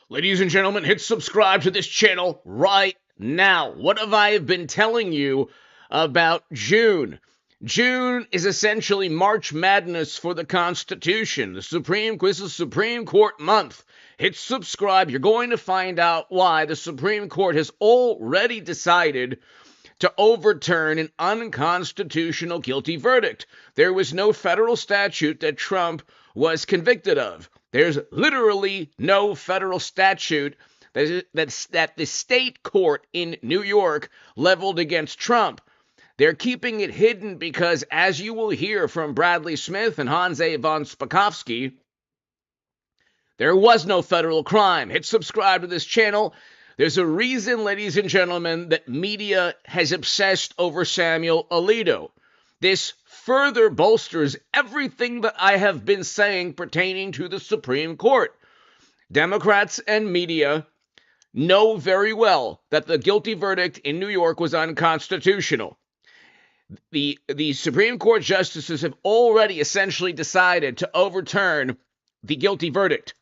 Ladies and gentlemen, hit subscribe to this channel right now. What have I been telling you about June? June is essentially March Madness for the Constitution. This is Supreme Court month. Hit subscribe. You're going to find out why the Supreme Court has already decided to overturn an unconstitutional guilty verdict. There was no federal statute that Trump was convicted of. There's literally no federal statute that the state court in New York leveled against Trump. They're keeping it hidden because, as you will hear from Bradley Smith and Hans A. von Spakovsky, there was no federal crime. Hit subscribe to this channel. There's a reason, ladies and gentlemen, that media has obsessed over Samuel Alito. This further bolsters everything that I have been saying pertaining to the Supreme Court. Democrats and media know very well that the guilty verdict in New York was unconstitutional. The Supreme Court justices have already essentially decided to overturn the guilty verdict.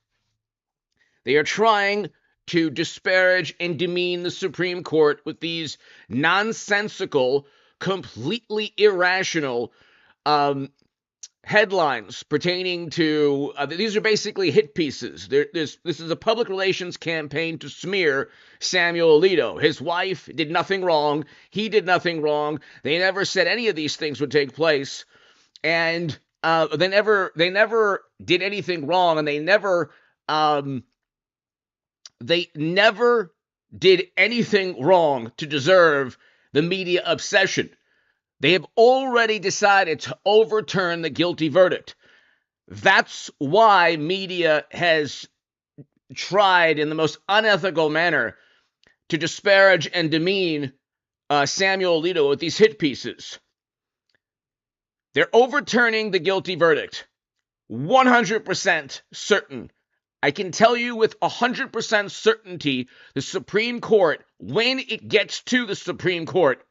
They are trying to disparage and demean the Supreme Court with these nonsensical, completely irrational headlines pertaining to, these are basically hit pieces. This is a public relations campaign to smear Samuel Alito. His wife did nothing wrong. He did nothing wrong. They never said any of these things would take place. And they never did anything wrong, and they never did anything wrong to deserve the media obsession. They have already decided to overturn the guilty verdict. That's why media has tried in the most unethical manner to disparage and demean Samuel Alito with these hit pieces. They're overturning the guilty verdict. 100% certain. I can tell you with 100% certainty the Supreme Court, when it gets to the Supreme Court,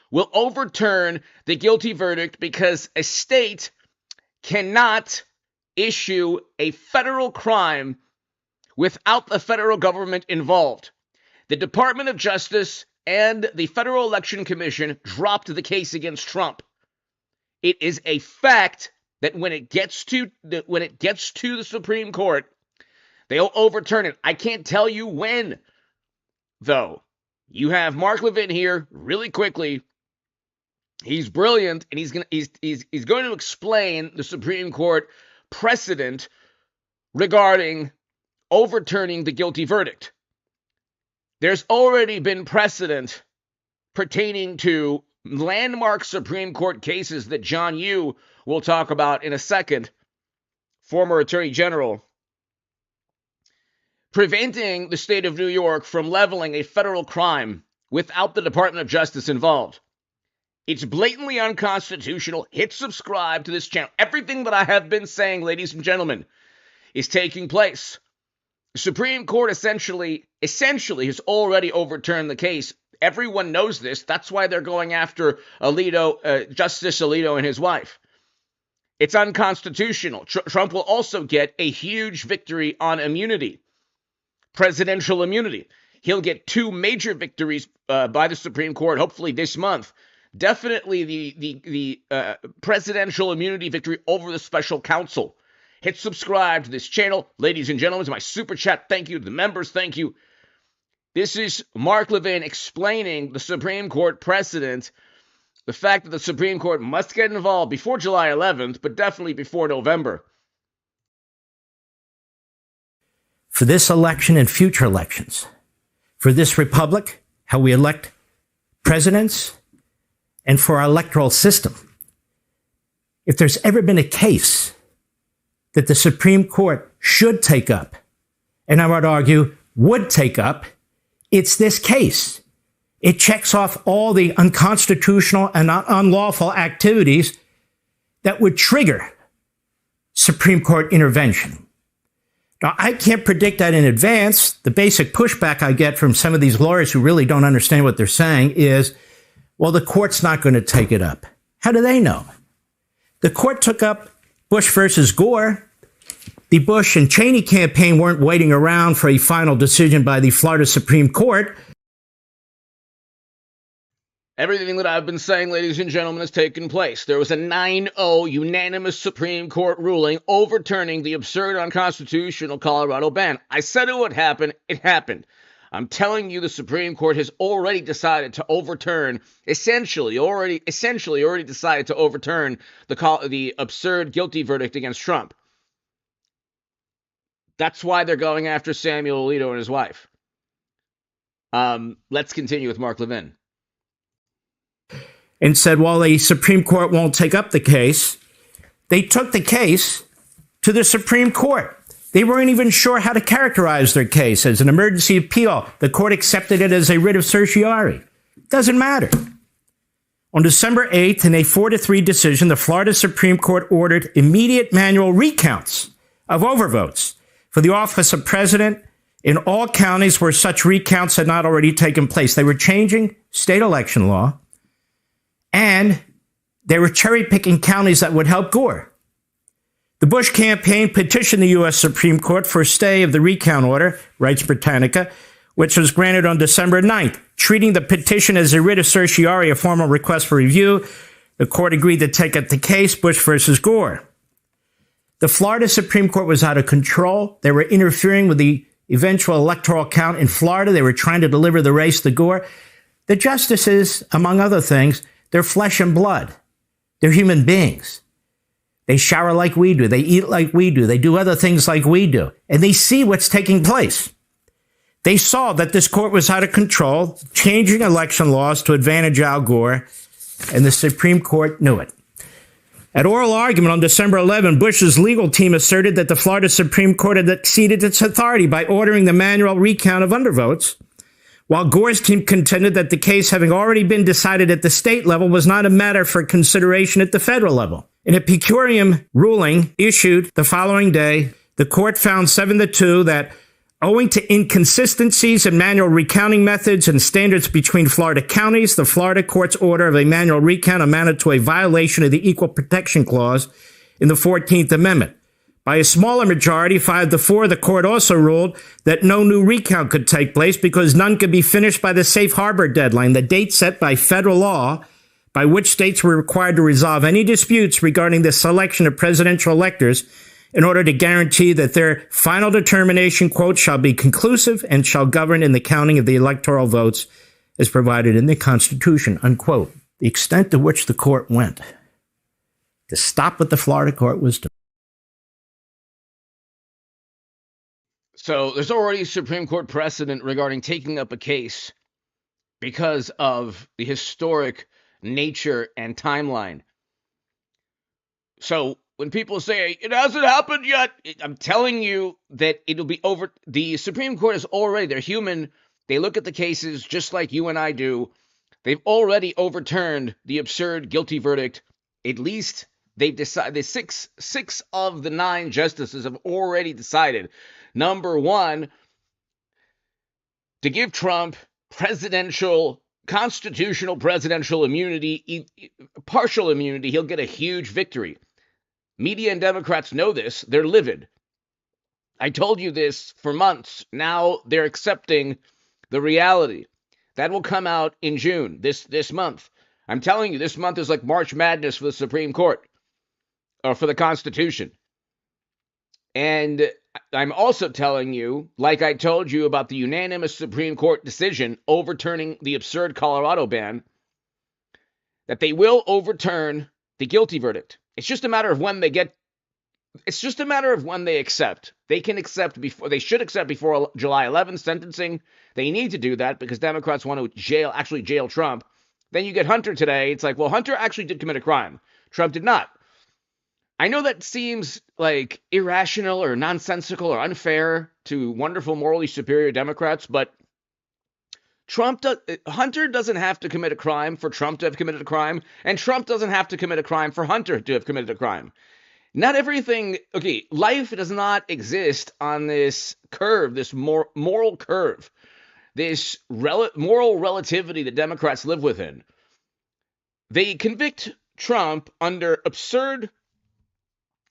will overturn the guilty verdict because a state cannot issue a federal crime without the federal government involved. The Department of Justice and the Federal Election Commission dropped the case against Trump. It is a fact that when it gets to the Supreme Court, they'll overturn it. I can't tell you when, though. You have Mark Levin here really quickly. He's brilliant, and he's going to explain the Supreme Court precedent regarding overturning the guilty verdict. There's already been precedent pertaining to landmark Supreme Court cases that John Yoo will talk about in a second, former Attorney General, preventing the state of New York from leveling a federal crime without the Department of Justice involved. It's blatantly unconstitutional. Hit subscribe to this channel. Everything that I have been saying, ladies and gentlemen, is taking place. The Supreme Court essentially has already overturned the case. Everyone knows this. That's why they're going after Alito, Justice Alito and his wife. It's unconstitutional. Trump will also get a huge victory on immunity. Presidential immunity. He'll get two major victories by the Supreme Court, hopefully this month. Definitely the presidential immunity victory over the special counsel. Hit subscribe to this channel. Ladies and gentlemen, to my super chat, thank you. To the members, thank you. This is Mark Levin explaining the Supreme Court precedent, the fact that the Supreme Court must get involved before July 11th, but definitely before November. For this election and future elections, for this republic, how we elect presidents, and for our electoral system. If there's ever been a case that the Supreme Court should take up, and I would argue would take up, it's this case. It checks off all the unconstitutional and unlawful activities that would trigger Supreme Court intervention. Now, I can't predict that in advance. The basic pushback I get from some of these lawyers who really don't understand what they're saying is, well, the court's not going to take it up. How do they know? The court took up Bush versus Gore the Bush and Cheney campaign weren't waiting around for a final decision by the Florida Supreme Court. Everything that I've been saying, ladies and gentlemen, has taken place. There was a 9-0 unanimous Supreme Court ruling overturning the absurd, unconstitutional Colorado ban. I said it would happen. It happened. I'm telling you, the Supreme Court has already decided to overturn, essentially already decided to overturn the absurd guilty verdict against Trump. That's why they're going after Samuel Alito and his wife. Let's continue with Mark Levin. And said, well, the Supreme Court won't take up the case. They took the case to the Supreme Court. They weren't even sure how to characterize their case as an emergency appeal. The court accepted it as a writ of certiorari. Doesn't matter. On December 8th, in a 4-3 decision, the Florida Supreme Court ordered immediate manual recounts of overvotes for the office of president in all counties where such recounts had not already taken place. They were changing state election law, and they were cherry-picking counties that would help Gore. The Bush campaign petitioned the U.S. Supreme Court for a stay of the recount order, writes Britannica, which was granted on December 9th. Treating the petition as a writ of certiorari, a formal request for review, the court agreed to take up the case, Bush versus Gore. The Florida Supreme Court was out of control. They were interfering with the eventual electoral count in Florida. They were trying to deliver the race to Gore. The justices, among other things, they're flesh and blood. They're human beings. They shower like we do. They eat like we do. They do other things like we do. And they see what's taking place. They saw that this court was out of control, changing election laws to advantage Al Gore, and the Supreme Court knew it. At oral argument on December 11, Bush's legal team asserted that the Florida Supreme Court had exceeded its authority by ordering the manual recount of undervotes, while Gore's team contended that the case, having already been decided at the state level, was not a matter for consideration at the federal level. In a per curiam ruling issued the following day, the court found 7-2 that, owing to inconsistencies in manual recounting methods and standards between Florida counties, the Florida court's order of a manual recount amounted to a violation of the Equal Protection Clause in the 14th Amendment. By a smaller majority, 5-4, the court also ruled that no new recount could take place because none could be finished by the safe harbor deadline, the date set by federal law by which states were required to resolve any disputes regarding the selection of presidential electors in order to guarantee that their final determination, quote, shall be conclusive and shall govern in the counting of the electoral votes as provided in the Constitution, unquote. The extent to which the court went to stop what the Florida court was doing. So there's already Supreme Court precedent regarding taking up a case because of the historic nature and timeline. So when people say it hasn't happened yet, I'm telling you that it'll be over. The Supreme Court is already, they're human. They look at the cases just like you and I do. They've already overturned the absurd guilty verdict. At least they've decided, six of the 9 justices have already decided. Number 1, to give Trump constitutional presidential immunity, partial immunity, he'll get a huge victory. Media and Democrats know this. They're livid. I told you this for months. Now they're accepting the reality. That will come out in June, this month. I'm telling you, this month is like March Madness for the Supreme Court, or for the Constitution. And I'm also telling you, like I told you about the unanimous Supreme Court decision overturning the absurd Colorado ban, that they will overturn the guilty verdict. It's just a matter of when they accept. They can accept before, they should accept before July 11th sentencing. They need to do that because Democrats want to jail Trump. Then you get Hunter today. It's like, well, Hunter actually did commit a crime. Trump did not. I know that seems like irrational or nonsensical or unfair to wonderful, morally superior Democrats, but Hunter doesn't have to commit a crime for Trump to have committed a crime, and Trump doesn't have to commit a crime for Hunter to have committed a crime. Not everything, okay, life does not exist on this curve, this moral curve, this moral relativity that Democrats live within. They convict Trump under absurd,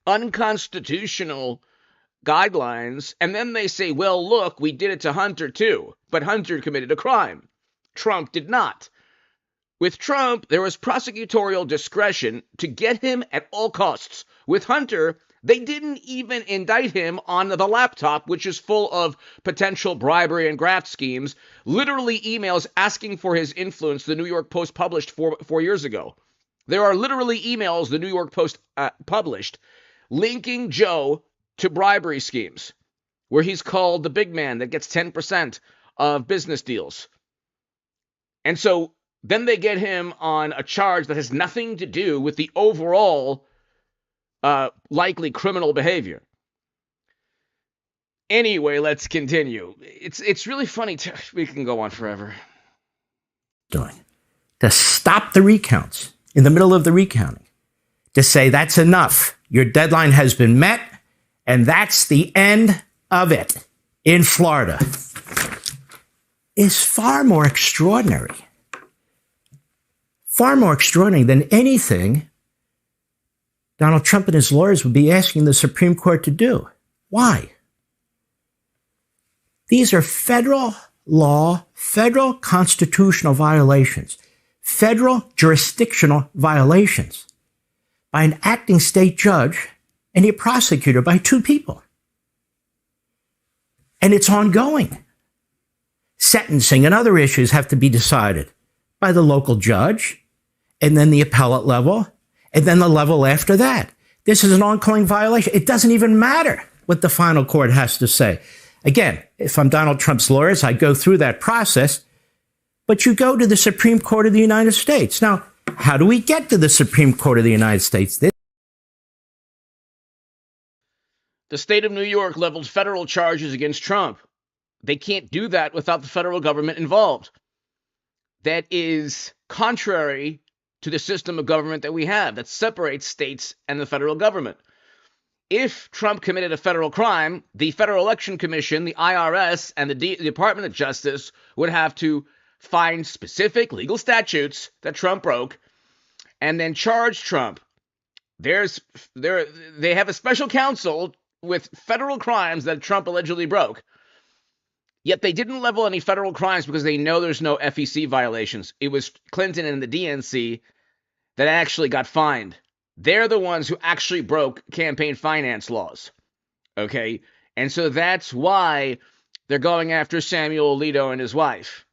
unconstitutional guidelines, and then they say, well, look, we did it to Hunter too, but Hunter committed a crime. Trump did not. With Trump, there was prosecutorial discretion to get him at all costs. With Hunter, they didn't even indict him on the laptop, which is full of potential bribery and graft schemes, literally emails asking for his influence the New York Post published 4 years ago. There are literally emails the New York Post published linking Joe to bribery schemes, where he's called the big man that gets 10% of business deals. And so then they get him on a charge that has nothing to do with the overall likely criminal behavior. Anyway, let's continue. It's really funny. We can go on forever. Doing to stop the recounts in the middle of the recounting, to say that's enough. Your deadline has been met, and that's the end of it in Florida, is far more extraordinary. Far more extraordinary than anything Donald Trump and his lawyers would be asking the Supreme Court to do. Why? These are federal law, federal constitutional violations, federal jurisdictional violations by an acting state judge and a prosecutor, by two people. And it's ongoing. Sentencing and other issues have to be decided by the local judge, and then the appellate level, and then the level after that. This is an ongoing violation. It doesn't even matter what the final court has to say. Again, if I'm Donald Trump's lawyers, I go through that process, but you go to the Supreme Court of the United States. Now, how do we get to the Supreme Court of the United States? The state of New York leveled federal charges against Trump. They can't do that without the federal government involved. That is contrary to the system of government that we have that separates states and the federal government. If Trump committed a federal crime, the Federal Election Commission, the IRS, and the Department of Justice would have to find specific legal statutes that Trump broke and then charge Trump. They have a special counsel with federal crimes that Trump allegedly broke. Yet they didn't level any federal crimes because they know there's no FEC violations. It was Clinton and the DNC that actually got fined. They're the ones who actually broke campaign finance laws. Okay? And so that's why they're going after Samuel Alito and his wife.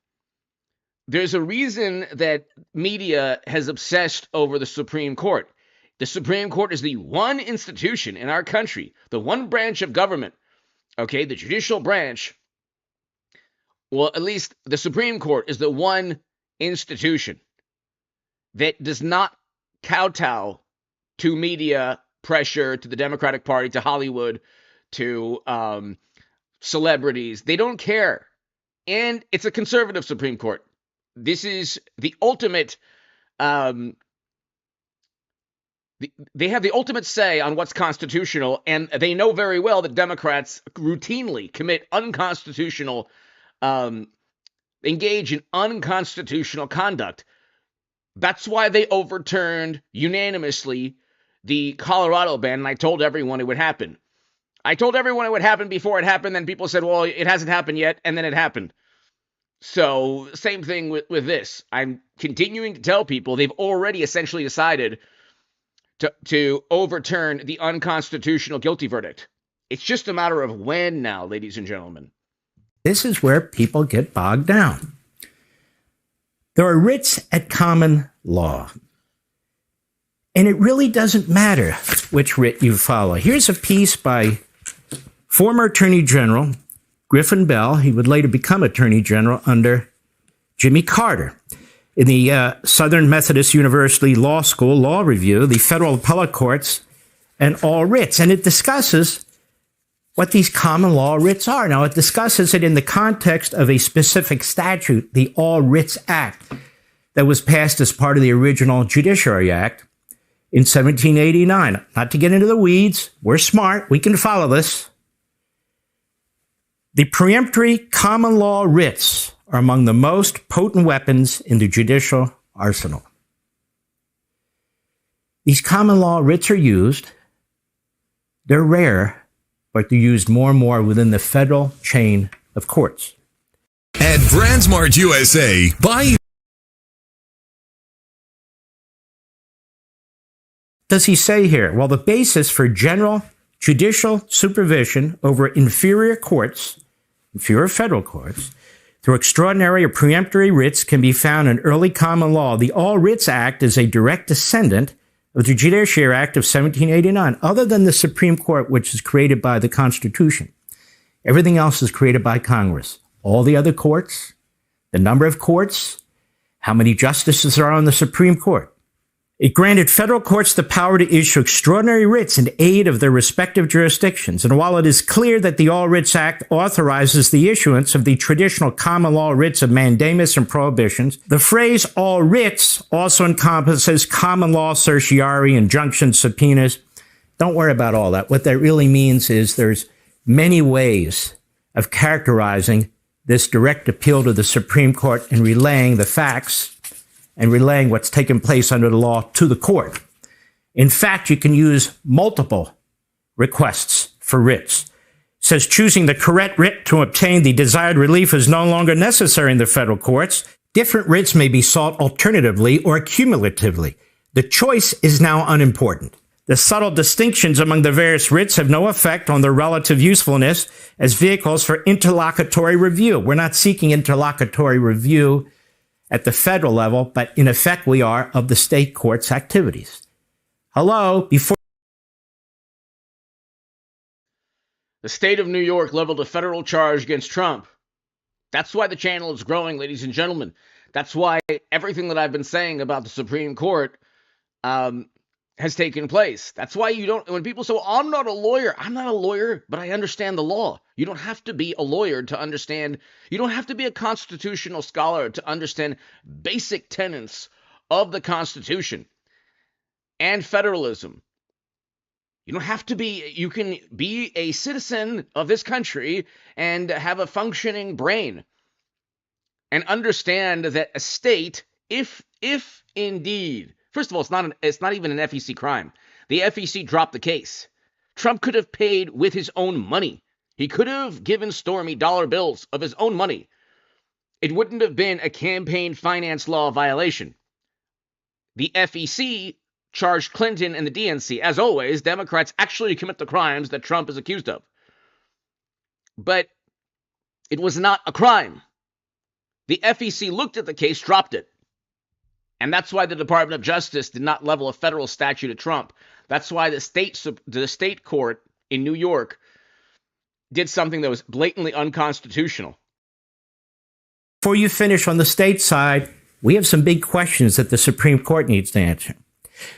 There's a reason that media has obsessed over the Supreme Court. The Supreme Court is the one institution in our country, the one branch of government, okay, the judicial branch. Well, at least the Supreme Court is the one institution that does not kowtow to media pressure, to the Democratic Party, to Hollywood, to celebrities. They don't care. And it's a conservative Supreme Court. This is the ultimate, they have the ultimate say on what's constitutional, and they know very well that Democrats routinely commit unconstitutional engage in unconstitutional conduct. That's why they overturned unanimously the Colorado ban, and I told everyone it would happen. I told everyone it would happen before it happened, then people said, well, it hasn't happened yet, and then it happened. So, same thing with this. I'm continuing to tell people they've already essentially decided to overturn the unconstitutional guilty verdict. It's just a matter of when now, ladies and gentlemen. This is where people get bogged down. There are writs at common law. And it really doesn't matter which writ you follow. Here's a piece by former Attorney General Griffin Bell. He would later become Attorney General under Jimmy Carter. In the Southern Methodist University Law School Law Review, the federal appellate courts and all writs. And it discusses what these common law writs are. Now, it discusses it in the context of a specific statute, the All Writs Act, that was passed as part of the original Judiciary Act in 1789. Not to get into the weeds, we're smart, we can follow this. The peremptory common law writs are among the most potent weapons in the judicial arsenal. These common law writs are used, they're rare, but they're used more and more within the federal chain of courts. At BrandsMart USA, buy. Does he say here? Well, the basis for general judicial supervision over inferior courts, inferior federal courts, through extraordinary or preemptory writs can be found in early common law. The All Writs Act is a direct descendant of the Judiciary Act of 1789, other than the Supreme Court, which is created by the Constitution. Everything else is created by Congress. All the other courts, the number of courts, how many justices are on the Supreme Court. It granted federal courts the power to issue extraordinary writs in aid of their respective jurisdictions. And while it is clear that the All Writs Act authorizes the issuance of the traditional common law writs of mandamus and prohibitions, the phrase all writs also encompasses common law certiorari, injunctions, subpoenas. Don't worry about all that. What that really means is there's many ways of characterizing this direct appeal to the Supreme Court and relaying the facts and relaying what's taken place under the law to the court. In fact, you can use multiple requests for writs. It says choosing the correct writ to obtain the desired relief is no longer necessary in the federal courts. Different writs may be sought alternatively or cumulatively. The choice is now unimportant. The subtle distinctions among the various writs have no effect on their relative usefulness as vehicles for interlocutory review. We're not seeking interlocutory review at the federal level, but in effect we are of the state court's activities. Hello, before the state of New York leveled a federal charge against Trump. That's why the channel is growing, ladies and gentlemen. That's why everything that I've been saying about the Supreme Court has taken place. That's why you don't, when people say, well, I'm not a lawyer, but I understand the law. You don't have to be a lawyer to understand. You don't have to be a constitutional scholar to understand basic tenets of the Constitution and federalism. You don't have to be, you can be a citizen of this country and have a functioning brain and understand that a state, if indeed, first of all, it's not even an FEC crime. The FEC dropped the case. Trump could have paid with his own money. He could have given Stormy dollar bills of his own money. It wouldn't have been a campaign finance law violation. The FEC charged Clinton and the DNC. As always, Democrats actually commit the crimes that Trump is accused of. But it was not a crime. The FEC looked at the case, dropped it. And that's why the Department of Justice did not level a federal statute at Trump. That's why the state court in New York did something that was blatantly unconstitutional. Before you finish on the state side, we have some big questions that the Supreme Court needs to answer.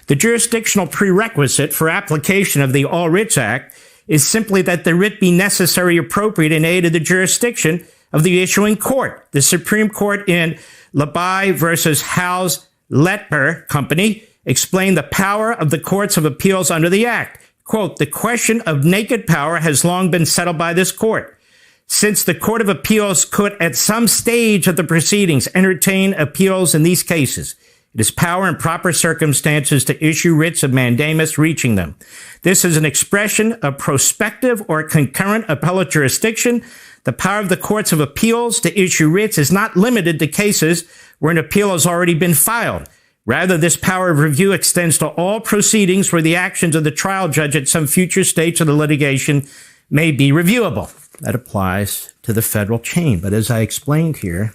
The jurisdictional prerequisite for application of the All Writs Act is simply that the writ be necessary, appropriate, in aid of the jurisdiction of the issuing court. The Supreme Court in Labai versus House Letper Company explained the power of the courts of appeals under the act. Quote, the question of naked power has long been settled by this court. Since the Court of Appeals could at some stage of the proceedings entertain appeals in these cases, it is power in proper circumstances to issue writs of mandamus reaching them. This is an expression of prospective or concurrent appellate jurisdiction. The power of the courts of appeals to issue writs is not limited to cases where an appeal has already been filed. Rather, this power of review extends to all proceedings where the actions of the trial judge at some future stage of the litigation may be reviewable. That applies to the federal chain. But as I explained here,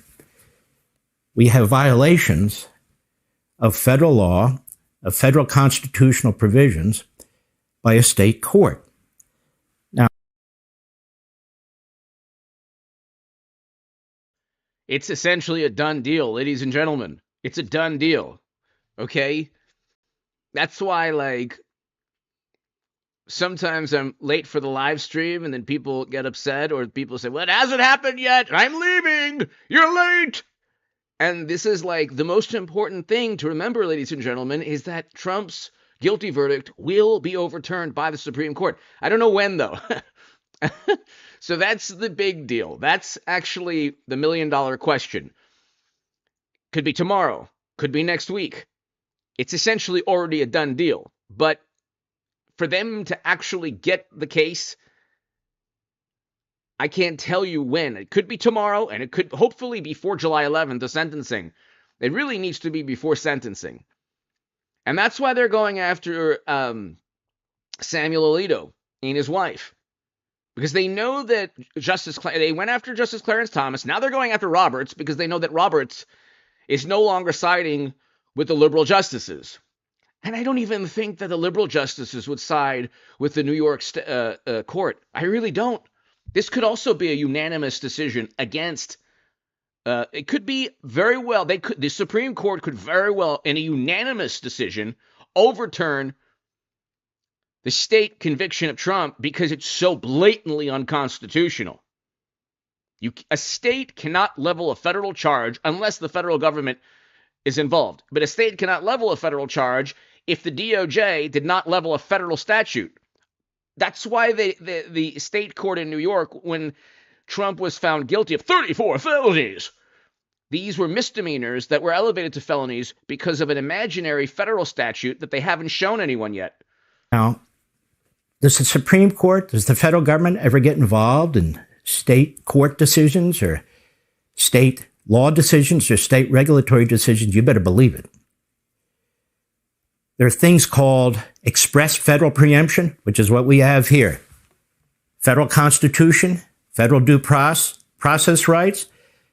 we have violations of federal law, of federal constitutional provisions by a state court. Now, it's essentially a done deal, ladies and gentlemen. It's a done deal. Okay? That's why, sometimes I'm late for the live stream and then people get upset or people say, well, it hasn't happened yet. I'm leaving. You're late. And this is the most important thing to remember, ladies and gentlemen, is that Trump's guilty verdict will be overturned by the Supreme Court. I don't know when, though. So that's the big deal. That's actually the million-dollar question. Could be tomorrow. Could be next week. It's essentially already a done deal. But for them to actually get the case I can't tell you when. It could be tomorrow, and it could hopefully before July 11th, the sentencing. It really needs to be before sentencing. And that's why they're going after Samuel Alito and his wife. Because they know that they went after Justice Clarence Thomas. Now they're going after Roberts because they know that Roberts is no longer siding with the liberal justices. And I don't even think that the liberal justices would side with the New York court. I really don't. This could also be a unanimous decision against. It could be very well. The Supreme Court could very well, in a unanimous decision, overturn the state conviction of Trump because it's so blatantly unconstitutional. A state cannot level a federal charge unless the federal government is involved. But a state cannot level a federal charge if the DOJ did not level a federal statute. That's why the state court in New York, when Trump was found guilty of 34 felonies, these were misdemeanors that were elevated to felonies because of an imaginary federal statute that they haven't shown anyone yet. Now, does the Supreme Court, does the federal government ever get involved in state court decisions or state law decisions or state regulatory decisions? You better believe it. There are things called express federal preemption, which is what we have here. Federal Constitution, federal due process rights,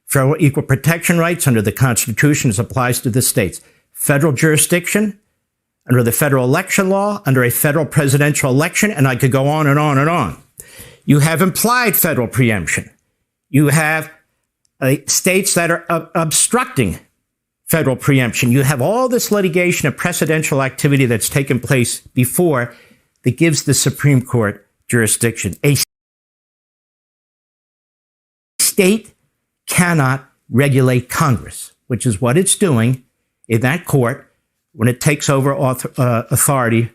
federal equal protection rights under the Constitution as applies to the states. Federal jurisdiction under the federal election law, under a federal presidential election, and I could go on and on and on. You have implied federal preemption. You have states that are obstructing federal preemption. You have all this litigation of precedential activity that's taken place before that gives the Supreme Court jurisdiction. A state cannot regulate Congress, which is what it's doing in that court when it takes over authority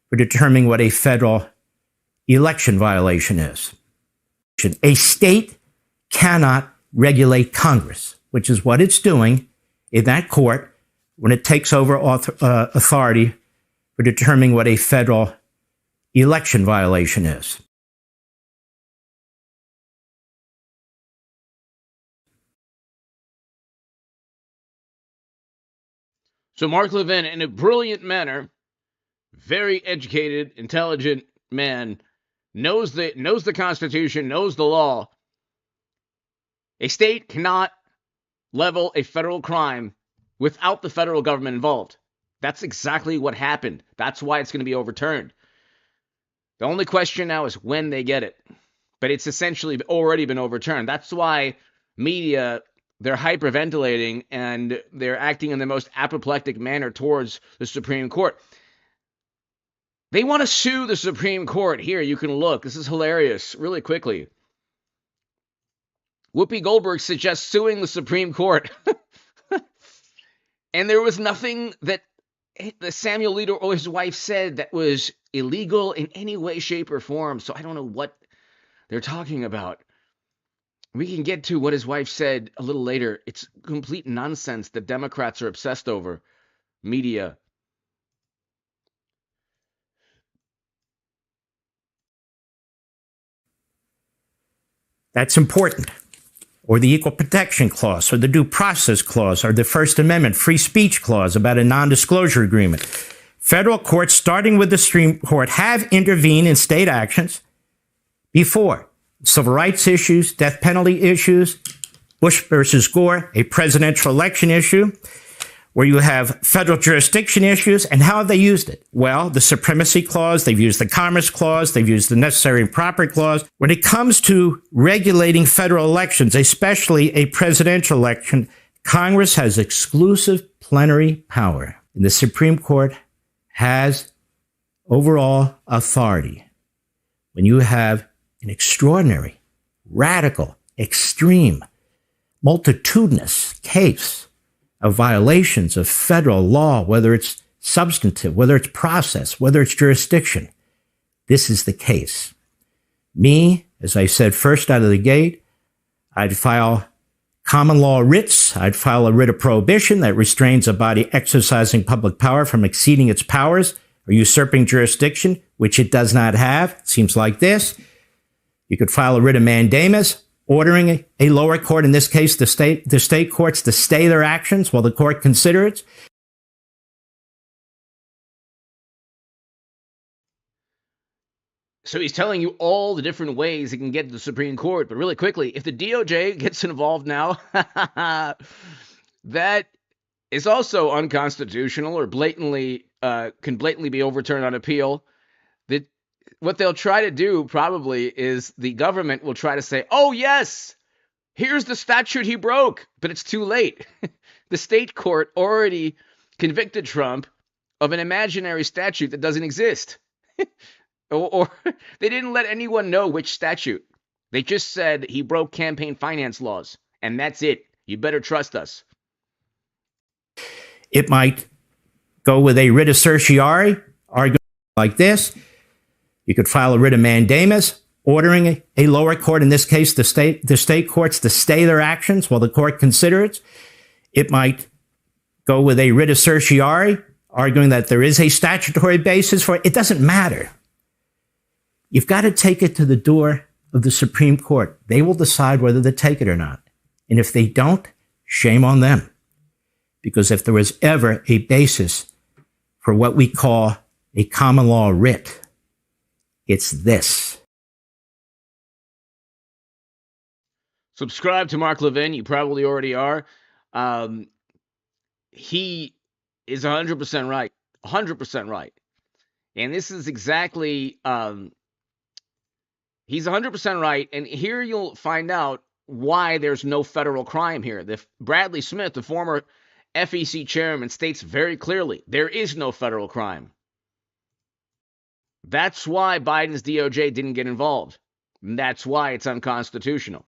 for determining what a federal election violation is. A state cannot regulate Congress, which is what it's doing in that court when it takes over authority for determining what a federal election violation is. So Mark Levin, in a brilliant manner, very educated, intelligent man, knows the Constitution, knows the law. A state cannot level a federal crime without the federal government involved. That's exactly what happened. That's why it's going to be overturned. The only question now is when they get it. But it's essentially already been overturned. That's why media, they're hyperventilating and they're acting in the most apoplectic manner towards the Supreme Court. They want to sue the Supreme Court. Here, you can look. This is hilarious. Really quickly. Whoopi Goldberg suggests suing the Supreme Court. And there was nothing that the Samuel Alito or his wife said that was illegal in any way, shape, or form. So I don't know what they're talking about. We can get to what his wife said a little later. It's complete nonsense that Democrats are obsessed over. Media. That's important. Or the Equal Protection Clause, or the Due Process Clause, or the First Amendment Free Speech Clause about a non-disclosure agreement. Federal courts, starting with the Supreme Court, have intervened in state actions before. Civil rights issues, death penalty issues, Bush versus Gore, a presidential election issue, where you have federal jurisdiction issues. And how have they used it? Well, the Supremacy Clause, they've used the Commerce Clause, they've used the Necessary and Proper Clause. When it comes to regulating federal elections, especially a presidential election, Congress has exclusive plenary power. And the Supreme Court has overall authority. When you have an extraordinary, radical, extreme, multitudinous case of violations of federal law, whether it's substantive, whether it's process, whether it's jurisdiction. This is the case. Me, as I said first out of the gate, I'd file common law writs. I'd file a writ of prohibition that restrains a body exercising public power from exceeding its powers or usurping jurisdiction, which it does not have. It seems like this. You could file a writ of mandamus ordering a lower court, in this case, the state courts, to stay their actions while the court considers it. So he's telling you all the different ways he can get to the Supreme Court. But really quickly, if the DOJ gets involved now, that is also unconstitutional or can blatantly be overturned on appeal. That what they'll try to do probably is the government will try to say, oh, yes, here's the statute he broke. But it's too late. The state court already convicted Trump of an imaginary statute that doesn't exist. Or they didn't let anyone know which statute. They just said he broke campaign finance laws, and that's it. You better trust us. It might go with a writ of certiorari, arguing like this. You could file a writ of mandamus ordering a lower court, in this case, the state courts, to stay their actions while the court considers it. It might go with a writ of certiorari, arguing that there is a statutory basis for it. It doesn't matter. You've got to take it to the door of the Supreme Court. They will decide whether to take it or not. And if they don't, shame on them. Because if there was ever a basis for what we call a common law writ, it's this. Subscribe to Mark Levin. You probably already are. He is 100% right. 100% right. And this is exactly... He's 100% right, and here you'll find out why there's no federal crime here. Bradley Smith, the former FEC chairman, states very clearly there is no federal crime. That's why Biden's DOJ didn't get involved. And that's why it's unconstitutional.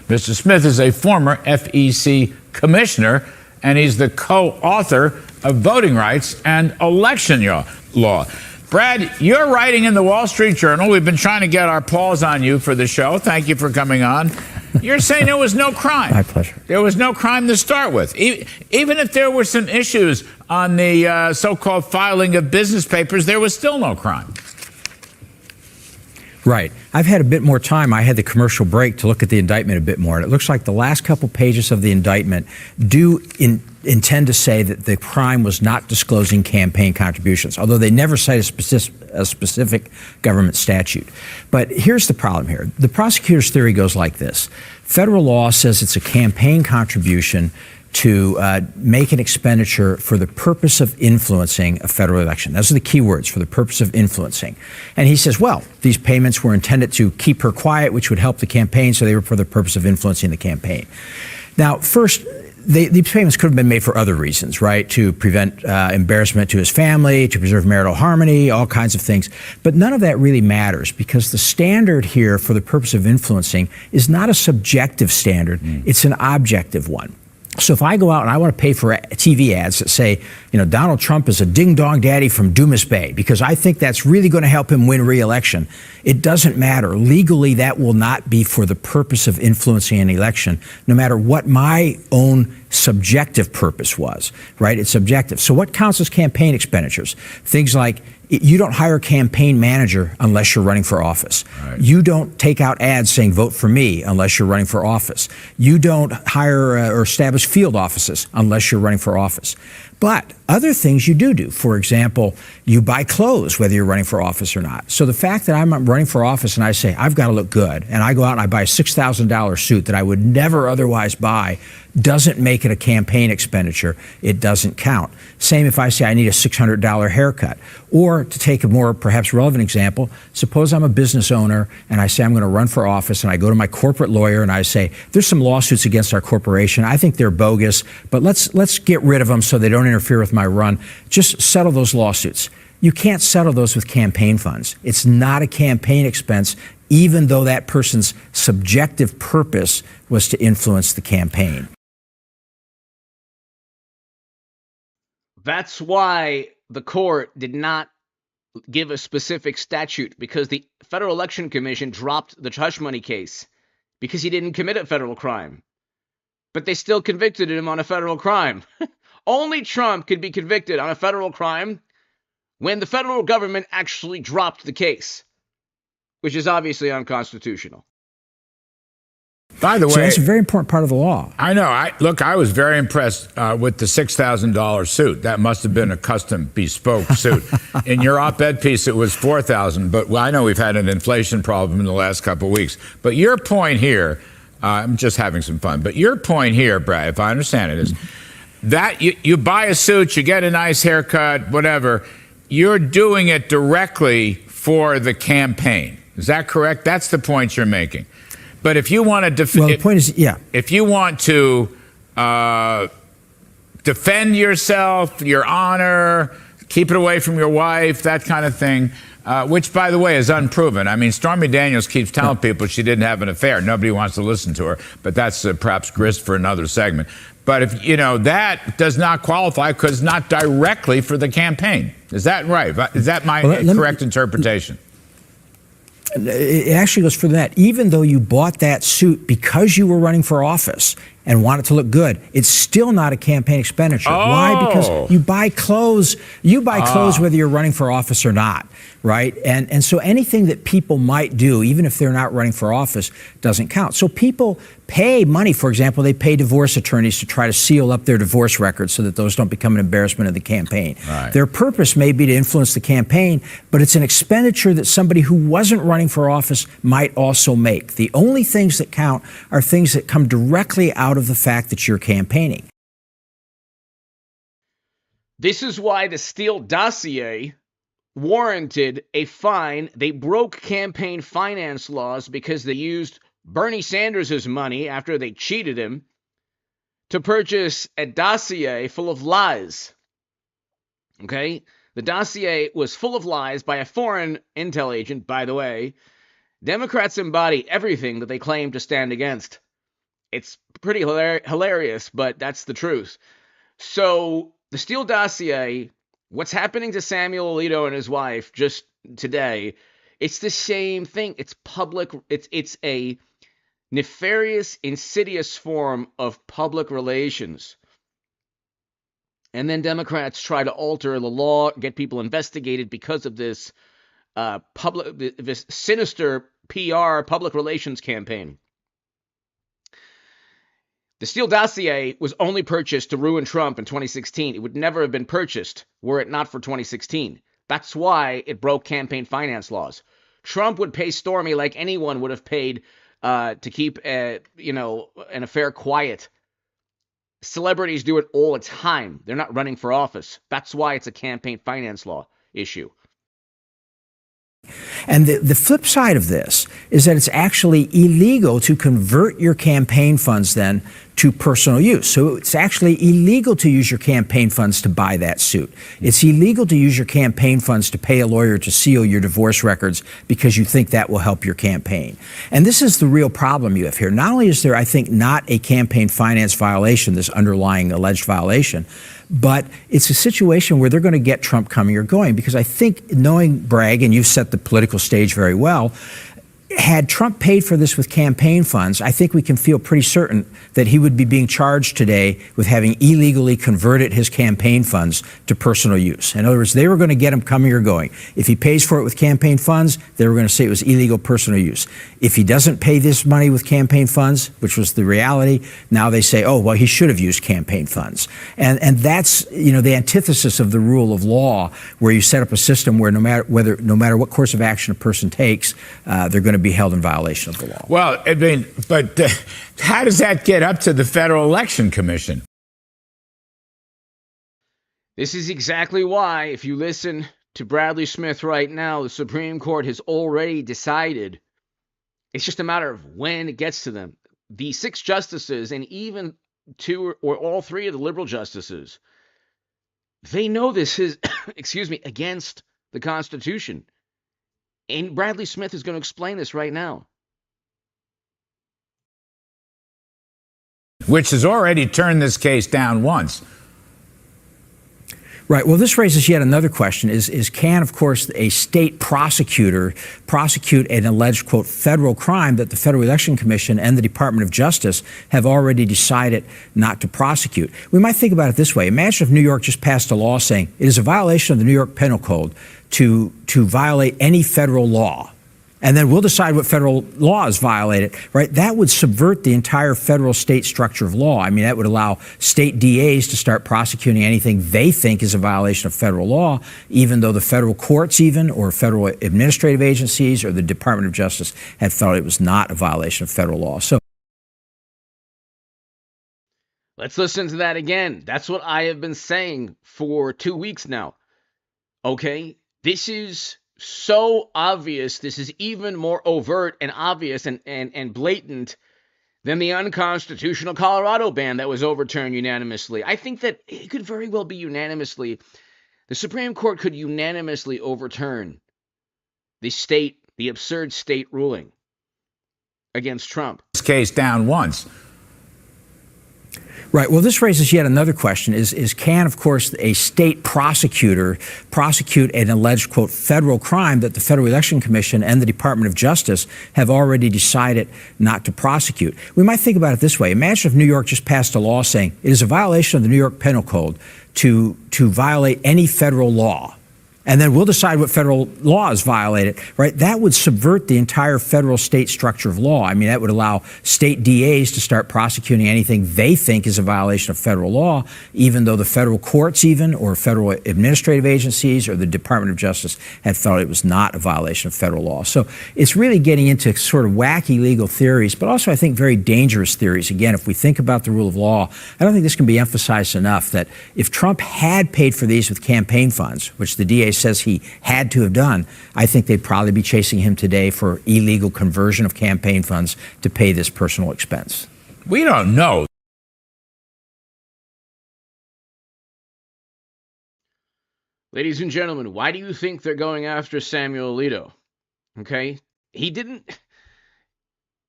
Mr. Smith is a former FEC commissioner, and he's the co-author of Voting Rights and Election Law. Brad, you're writing in the Wall Street Journal. We've been trying to get our paws on you for the show. Thank you for coming on. You're saying there was no crime. My pleasure. There was no crime to start with. Even if there were some issues on the so-called filing of business papers, there was still no crime. Right. I've had a bit more time. I had the commercial break to look at the indictment a bit more. And it looks like the last couple pages of the indictment do intend to say that the crime was not disclosing campaign contributions, although they never cite a specific government statute. But here's the problem here. The prosecutor's theory goes like this. Federal law says it's a campaign contribution to make an expenditure for the purpose of influencing a federal election. Those are the key words, for the purpose of influencing. And he says, well, these payments were intended to keep her quiet, which would help the campaign, so they were for the purpose of influencing the campaign. Now, first, these payments could have been made for other reasons, right? To prevent embarrassment to his family, to preserve marital harmony, all kinds of things. But none of that really matters, because the standard here for the purpose of influencing is not a subjective standard. It's an objective one. So if I go out and I want to pay for TV ads that say, you know, Donald Trump is a ding-dong daddy from Dumas Bay, because I think that's really going to help him win re-election, it doesn't matter. Legally, that will not be for the purpose of influencing an election, no matter what my own subjective purpose was, right? It's subjective. So what counts as campaign expenditures? Things like, you don't hire a campaign manager unless you're running for office. Right. You don't take out ads saying vote for me unless you're running for office. You don't hire or establish field offices unless you're running for office. But other things you do. For example, you buy clothes whether you're running for office or not. So the fact that I'm running for office and I say, I've got to look good, and I go out and I buy a $6,000 suit that I would never otherwise buy, doesn't make it a campaign expenditure. It doesn't count. Same if I say I need a $600 haircut. Or to take a more perhaps relevant example, suppose I'm a business owner and I say I'm going to run for office, and I go to my corporate lawyer and I say, there's some lawsuits against our corporation. I think they're bogus, but let's get rid of them so they don't interfere with my run. Just settle those lawsuits. You can't settle those with campaign funds. It's not a campaign expense, even though that person's subjective purpose was to influence the campaign. That's why the court did not give a specific statute, because the Federal Election Commission dropped the hush money case because he didn't commit a federal crime. But they still convicted him on a federal crime. Only Trump could be convicted on a federal crime when the federal government actually dropped the case, which is obviously unconstitutional. By the way, So that's a very important part of the law. I know. I was very impressed with the $6,000 suit. That must have been a custom, bespoke suit. In your op-ed piece, it was $4,000. But I know we've had an inflation problem in the last couple of weeks. But your point here, I'm just having some fun. But your point here, Brad, if I understand it, is that you buy a suit, you get a nice haircut, whatever. You're doing it directly for the campaign. Is that correct? That's the point you're making. But if you want to The point is, yeah. if you want to defend yourself, your honor, keep it away from your wife, that kind of thing, which, by the way, is unproven. I mean, Stormy Daniels keeps telling people she didn't have an affair. Nobody wants to listen to her, but that's perhaps grist for another segment. But if that does not qualify because it's not directly for the campaign. Is that right? Is that my correct interpretation? It actually goes further than that. Even though you bought that suit because you were running for office and want it to look good, it's still not a campaign expenditure. Why? Because you buy clothes. You buy clothes whether you're running for office or not, right? And so anything that people might do, even if they're not running for office, doesn't count. So people pay money. For example, they pay divorce attorneys to try to seal up their divorce records so that those don't become an embarrassment of the campaign. Right. Their purpose may be to influence the campaign, but it's an expenditure that somebody who wasn't running for office might also make. The only things that count are things that come directly out of the fact that you're campaigning. This is why the Steele dossier warranted a fine. They broke campaign finance laws because they used Bernie Sanders' money after they cheated him to purchase a dossier full of lies. Okay? The dossier was full of lies by a foreign intel agent, by the way. Democrats embody everything that they claim to stand against. It's pretty hilarious, but that's the truth. So the Steele dossier, what's happening to Samuel Alito and his wife just today, it's the same thing. It's public. It's a nefarious, insidious form of public relations. And then Democrats try to alter the law, get people investigated because of this this sinister PR public relations campaign. The Steele dossier was only purchased to ruin Trump in 2016. It would never have been purchased were it not for 2016. That's why it broke campaign finance laws. Trump would pay Stormy like anyone would have paid to keep an affair quiet. Celebrities do it all the time. They're not running for office. That's why it's a campaign finance law issue. And the flip side of this is that it's actually illegal to convert your campaign funds then to personal use. So it's actually illegal to use your campaign funds to buy that suit. It's illegal to use your campaign funds to pay a lawyer to seal your divorce records because you think that will help your campaign. And this is the real problem you have here. Not only is there, I think, not a campaign finance violation, this underlying alleged violation, but it's a situation where they're going to get Trump coming or going, because I think, knowing Bragg, and you've set the political stage very well, had Trump paid for this with campaign funds, I think we can feel pretty certain that he would be being charged today with having illegally converted his campaign funds to personal use. In other words, they were going to get him coming or going. If he pays for it with campaign funds, they were going to say it was illegal personal use. If he doesn't pay this money with campaign funds, which was the reality, now they say, oh, well, he should have used campaign funds. And that's, the antithesis of the rule of law, where you set up a system where no matter what course of action a person takes, they're going to be held in violation of the law. Well, I mean, but how does that get up to the Federal Election Commission? This is exactly why, if you listen to Bradley Smith right now, the Supreme Court has already decided. It's just a matter of when it gets to them. The 6 justices, and even 2 or all 3 of the liberal justices, they know this is, against the Constitution. And Bradley Smith is going to explain this right now. Which has already turned this case down once. Right. Well, this raises yet another question. Can, of course, a state prosecutor prosecute an alleged, quote, federal crime that the Federal Election Commission and the Department of Justice have already decided not to prosecute? We might think about it this way. Imagine if New York just passed a law saying it is a violation of the New York Penal Code to violate any federal law. and then we'll decide what federal law is violated, right? That would subvert the entire federal state structure of law. I mean, that would allow state DAs to start prosecuting anything they think is a violation of federal law, even though the federal courts or federal administrative agencies or the Department of Justice had felt it was not a violation of federal law. So let's listen to that again. That's what I have been saying for 2 weeks now. Okay? This is so obvious. This is even more overt and obvious and blatant than the unconstitutional Colorado ban that was overturned unanimously. I think that it could very well be unanimously. The Supreme Court could unanimously overturn the absurd state ruling against Trump. This case down once. Right. Well, this raises yet another question. Can, of course, a state prosecutor prosecute an alleged, quote, federal crime that the Federal Election Commission and the Department of Justice have already decided not to prosecute? We might think about it this way. Imagine if New York just passed a law saying it is a violation of the New York Penal Code to violate any federal law, and then we'll decide what federal law is violated, right? That would subvert the entire federal state structure of law. I mean, that would allow state DAs to start prosecuting anything they think is a violation of federal law, even though the federal courts or federal administrative agencies or the Department of Justice had felt it was not a violation of federal law. So it's really getting into sort of wacky legal theories, but also I think very dangerous theories. Again, if we think about the rule of law, I don't think this can be emphasized enough that if Trump had paid for these with campaign funds, which the DA says he had to have done, I think they'd probably be chasing him today for illegal conversion of campaign funds to pay this personal expense. We don't know. Ladies and gentlemen, why do you think they're going after Samuel Alito? Okay? The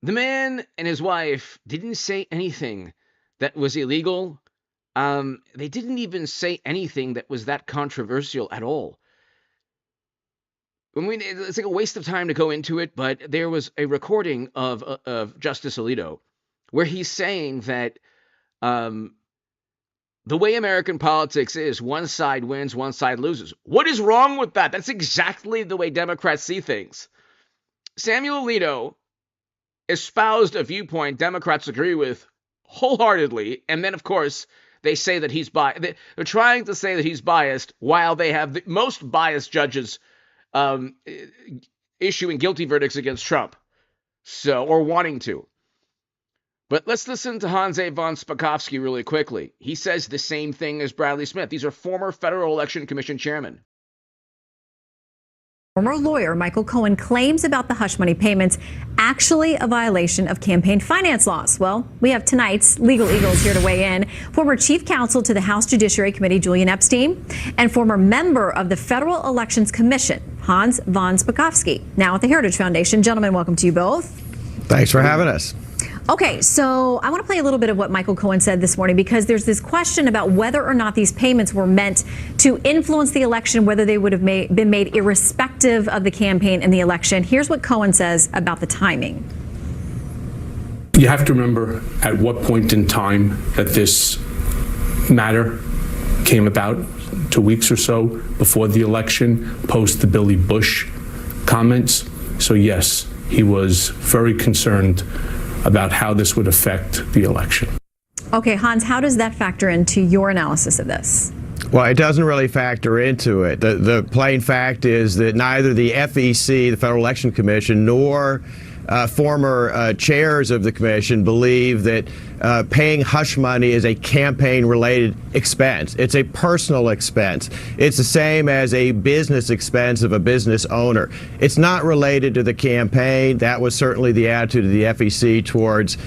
man and his wife didn't say anything that was illegal. They didn't even say anything that was that controversial at all. I mean, it's like a waste of time to go into it, but there was a recording of Justice Alito where he's saying that the way American politics is, one side wins, one side loses. What is wrong with that? That's exactly the way Democrats see things. Samuel Alito espoused a viewpoint Democrats agree with wholeheartedly, and then, of course, they say that he's biased. They're trying to say that he's biased while they have the most biased judges issuing guilty verdicts against Trump, or wanting to. But let's listen to Hans A. von Spakovsky really quickly. He says the same thing as Bradley Smith. These are former Federal Election Commission chairmen. Former lawyer Michael Cohen claims about the hush money payments actually a violation of campaign finance laws. Well, we have tonight's Legal Eagles here to weigh in. Former chief counsel to the House Judiciary Committee, Julian Epstein, and former member of the Federal Elections Commission, Hans von Spakovsky, now at the Heritage Foundation. Gentlemen, welcome to you both. Thanks for having us. Okay, so I want to play a little bit of what Michael Cohen said this morning, because there's this question about whether or not these payments were meant to influence the election, whether they would have been made irrespective of the campaign and the election. Here's what Cohen says about the timing. You have to remember at what point in time that this matter came about, 2 weeks or so before the election, post the Billy Bush comments. So yes, he was very concerned about how this would affect the election. Okay, Hans, how does that factor into your analysis of this? Well, it doesn't really factor into it. The plain fact is that neither the FEC, the Federal Election Commission, nor former chairs of the commission believe that paying hush money is a campaign-related expense. It's a personal expense. It's the same as a business expense of a business owner. It's not related to the campaign. That was certainly the attitude of the FEC towards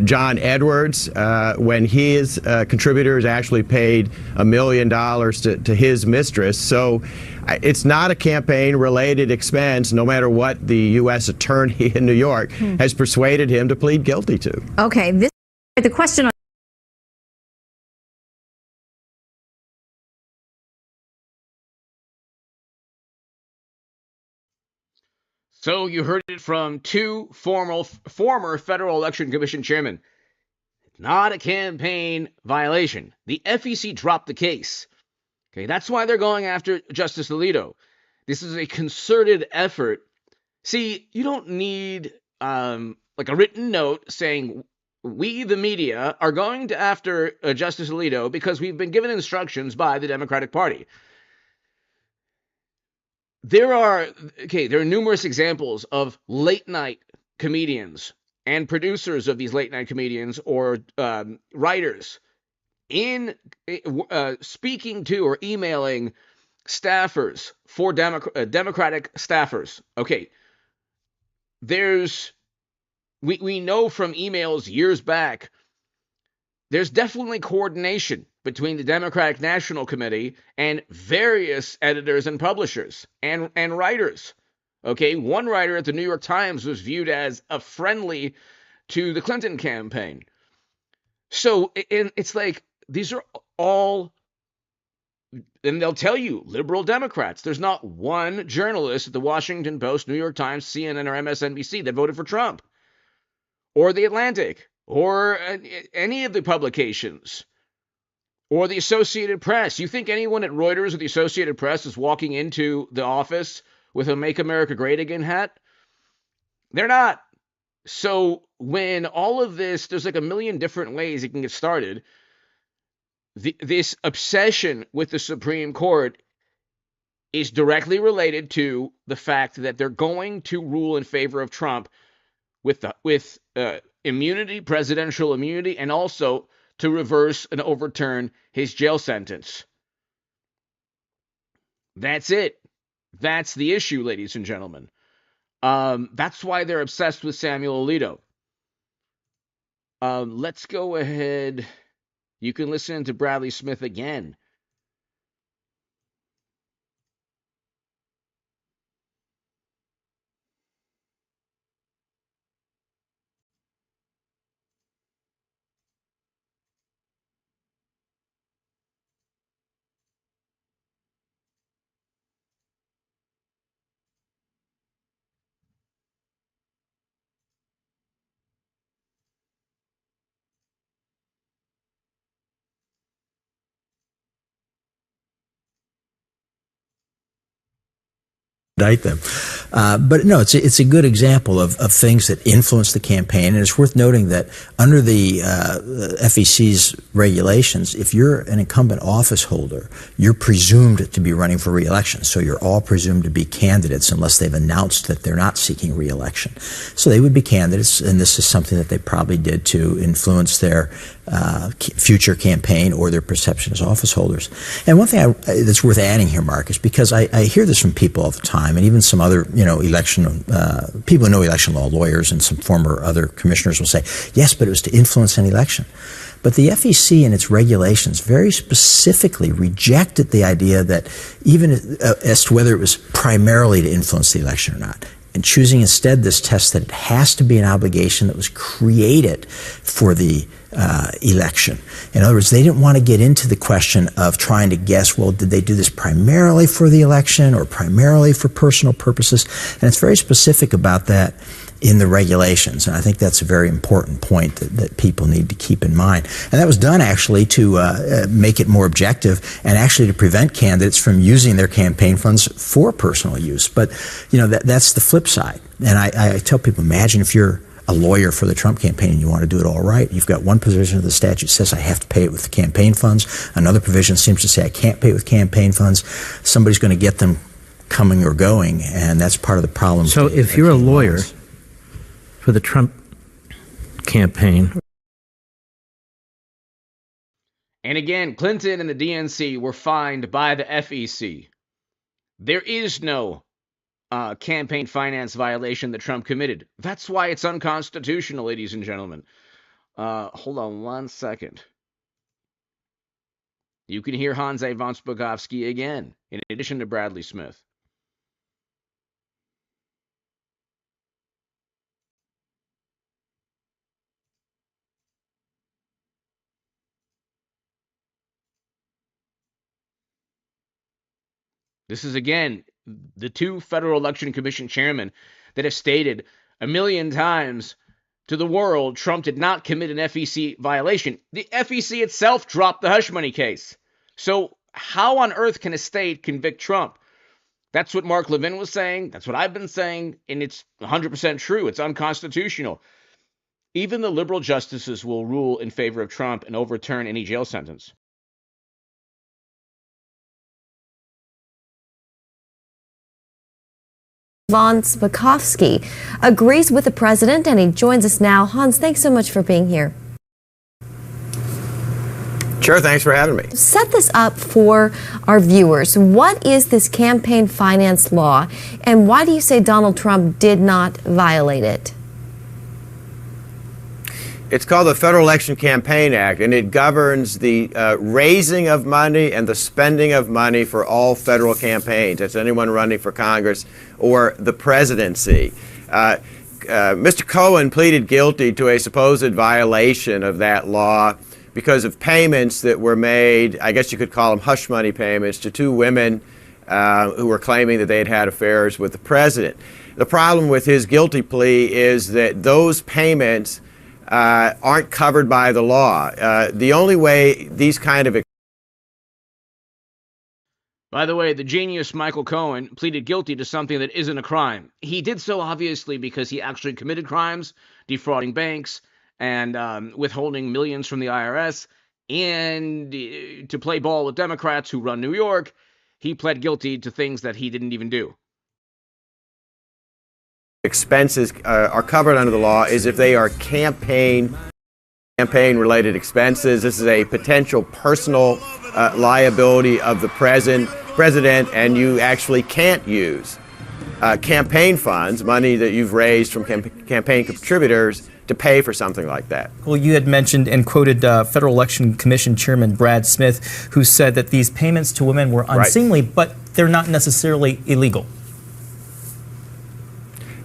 John Edwards when his contributors actually paid $1 million to his mistress. So it's not a campaign-related expense, no matter what the U.S. attorney in New York has persuaded him to plead guilty to. Okay, the question on So you heard it from two former Federal Election Commission chairmen. Not a campaign violation. The FEC dropped the case. Okay, that's why they're going after Justice Alito. This is a concerted effort See, you don't need like a written note saying we, the media, are going to after Justice Alito because we've been given instructions by the Democratic Party. There are numerous examples of late night comedians and producers of these late night comedians or writers in speaking to or emailing staffers for Democratic staffers. Okay, we know from emails years back, there's definitely coordination between the Democratic National Committee and various editors and publishers and writers. Okay, one writer at the New York Times was viewed as a friendly to the Clinton campaign. So it's like these are all, and they'll tell you, liberal Democrats. There's not one journalist at the Washington Post, New York Times, CNN, or MSNBC that voted for Trump, or the Atlantic, or any of the publications, or the Associated Press. You think anyone at Reuters or the Associated Press is walking into the office with a Make America Great Again hat? They're not. So when all of this, there's like a million different ways it can get started. This obsession with the Supreme Court is directly related to the fact that they're going to rule in favor of Trump with immunity, presidential immunity, and also to reverse and overturn his jail sentence. That's it. That's the issue, ladies and gentlemen. That's why they're obsessed with Samuel Alito. Let's go ahead. You can listen to Bradley Smith again. Indict them. But no, it's a good example of things that influence the campaign. And it's worth noting that under the FEC's regulations, if you're an incumbent office holder, you're presumed to be running for re-election. So you're all presumed to be candidates unless they've announced that they're not seeking re-election. So they would be candidates, and this is something that they probably did to influence their future campaign or their perception as office holders. And one thing that's worth adding here, Mark, is because I hear this from people all the time, and even some other, election people who know election law, lawyers and some former other commissioners will say, yes, but it was to influence an election. But the FEC in its regulations very specifically rejected the idea that even as to whether it was primarily to influence the election or not, and choosing instead this test that it has to be an obligation that was created for the election. In other words, they didn't want to get into the question of trying to guess, well, did they do this primarily for the election or primarily for personal purposes? And it's very specific about that in the regulations. And I think that's a very important point that people need to keep in mind. And that was done actually to make it more objective and actually to prevent candidates from using their campaign funds for personal use. But, that's the flip side. And I tell people, imagine if you're a lawyer for the Trump campaign and you want to do it all right. You've got one provision of the statute says I have to pay it with campaign funds. Another provision seems to say I can't pay it with campaign funds. Somebody's going to get them coming or going, and that's part of the problem. So if you're a lawyer for the Trump campaign. And again, Clinton and the DNC were fined by the FEC. There is no campaign finance violation that Trump committed. That's why it's unconstitutional, ladies and gentlemen. Hold on one second. You can hear Hanzé von Spakovsky again, in addition to Bradley Smith. This is, again, the two Federal Election Commission chairmen that have stated a million times to the world Trump did not commit an FEC violation. The FEC itself dropped the hush money case. So how on earth can a state convict Trump That's what Mark Levin was saying. That's what I've been saying. And it's 100% true. It's unconstitutional. Even the liberal justices will rule in favor of Trump and overturn any jail sentence. Hans Bukowski agrees with the president, and he joins us now. Hans, thanks so much for being here. Sure, thanks for having me. Set this up for our viewers. What is this campaign finance law, and why do you say Donald Trump did not violate it? It's called the Federal Election Campaign Act, and it governs the raising of money and the spending of money for all federal campaigns. That's anyone running for Congress or the presidency. Mr. Cohen pleaded guilty to a supposed violation of that law because of payments that were made, I guess you could call them hush money payments, to two women who were claiming that they had had affairs with the president. The problem with his guilty plea is that those payments aren't covered by the law. The only way these kind of... By the way, the genius Michael Cohen pleaded guilty to something that isn't a crime. He did so obviously because he actually committed crimes, defrauding banks and withholding millions from the IRS, and to play ball with Democrats who run New York. He pled guilty to things that he didn't even do. Expenses are covered under the law is if they are campaign-related expenses. This is a potential personal liability of the president, and you actually can't use campaign funds, money that you've raised from campaign contributors, to pay for something like that. Well, you had mentioned and quoted Federal Election Commission Chairman Brad Smith, who said that these payments to women were unseemly, but they're not necessarily illegal.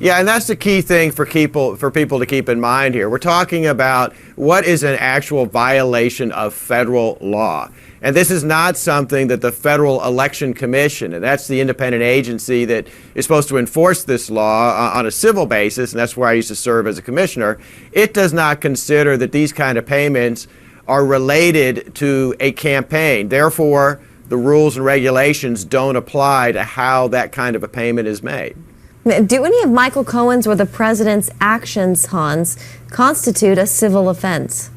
Yeah, and that's the key thing for people to keep in mind here. We're talking about what is an actual violation of federal law. And this is not something that the Federal Election Commission, and that's the independent agency that is supposed to enforce this law on a civil basis, and that's where I used to serve as a commissioner. It does not consider that these kind of payments are related to a campaign. Therefore, the rules and regulations don't apply to how that kind of a payment is made. Do any of Michael Cohen's or the president's actions, Hans, constitute a civil offense?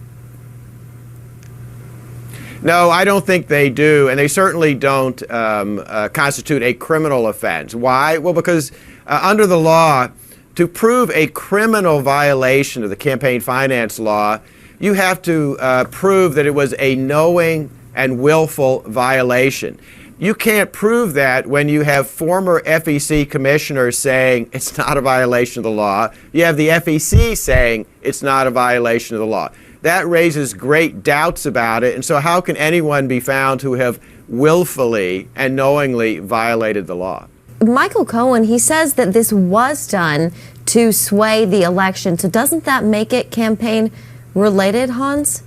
No, I don't think they do, and they certainly don't constitute a criminal offense. Why? Well, because under the law, to prove a criminal violation of the campaign finance law, you have to prove that it was a knowing and willful violation. You can't prove that when you have former FEC commissioners saying it's not a violation of the law. You have the FEC saying it's not a violation of the law. That raises great doubts about it, and so how can anyone be found to have willfully and knowingly violated the law? Michael Cohen, he says that this was done to sway the election, so doesn't that make it campaign related, Hans?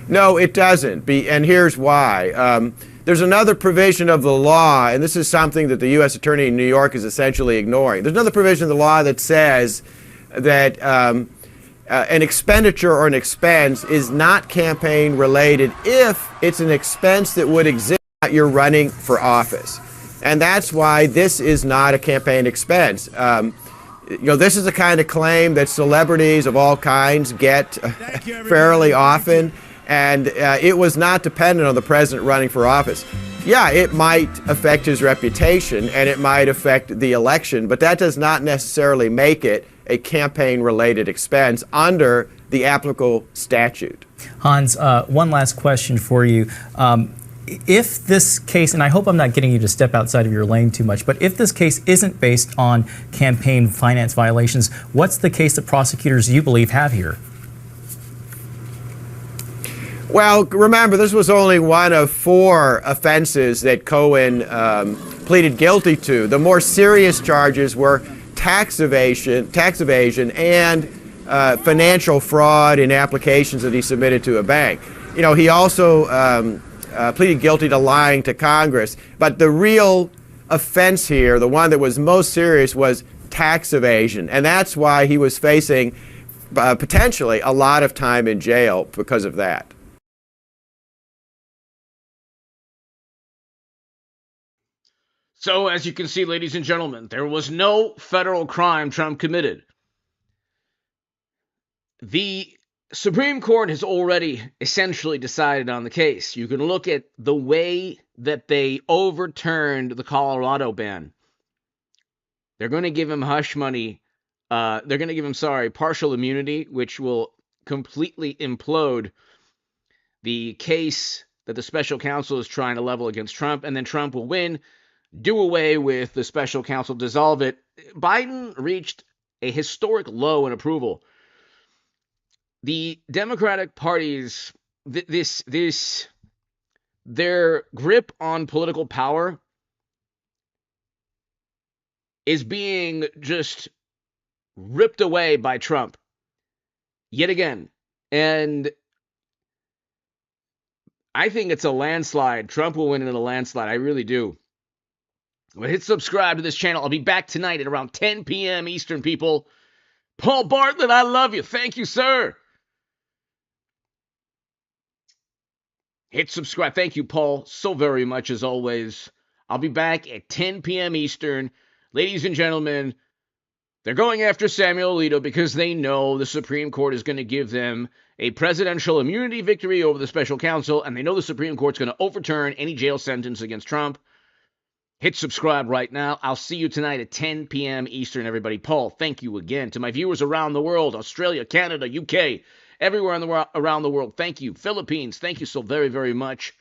No, it doesn't, and here's why. There's another provision of the law, and this is something that the U.S. Attorney in New York is essentially ignoring. There's another provision of the law that says that an expenditure or an expense is not campaign related if it's an expense that would exist while you're running for office. And that's why this is not a campaign expense. This is the kind of claim that celebrities of all kinds get fairly often. And it was not dependent on the president running for office. Yeah, it might affect his reputation and it might affect the election, but that does not necessarily make it a campaign-related expense under the applicable statute. Hans, one last question for you. If this case, and I hope I'm not getting you to step outside of your lane too much, but if this case isn't based on campaign finance violations, what's the case that prosecutors you believe have here? Well, remember, this was only one of 4 offenses that Cohen pleaded guilty to. The more serious charges were tax evasion, and financial fraud in applications that he submitted to a bank. He also pleaded guilty to lying to Congress. But the real offense here, the one that was most serious, was tax evasion. And that's why he was facing potentially a lot of time in jail because of that. So, as you can see, ladies and gentlemen, there was no federal crime Trump committed. The Supreme Court has already essentially decided on the case. You can look at the way that they overturned the Colorado ban. They're going to give him hush money. They're going to give him, partial immunity, which will completely implode the case that the special counsel is trying to level against Trump, and then Trump will win, do away with the special counsel, dissolve it. Biden reached a historic low in approval. The Democratic Party's their grip on political power is being just ripped away by Trump yet again. And I think it's a landslide. Trump will win in a landslide. I really do. But hit subscribe to this channel. I'll be back tonight at around 10 p.m. Eastern, people. Paul Bartlett, I love you. Thank you, sir. Hit subscribe. Thank you, Paul, so very much as always. I'll be back at 10 p.m. Eastern. Ladies and gentlemen, they're going after Samuel Alito because they know the Supreme Court is going to give them a presidential immunity victory over the special counsel, and they know the Supreme Court's going to overturn any jail sentence against Trump. Hit subscribe right now. I'll see you tonight at 10 p.m. Eastern, everybody. Paul, thank you again. To my viewers around the world, Australia, Canada, UK, everywhere around the world, thank you. Philippines, thank you so very, very much.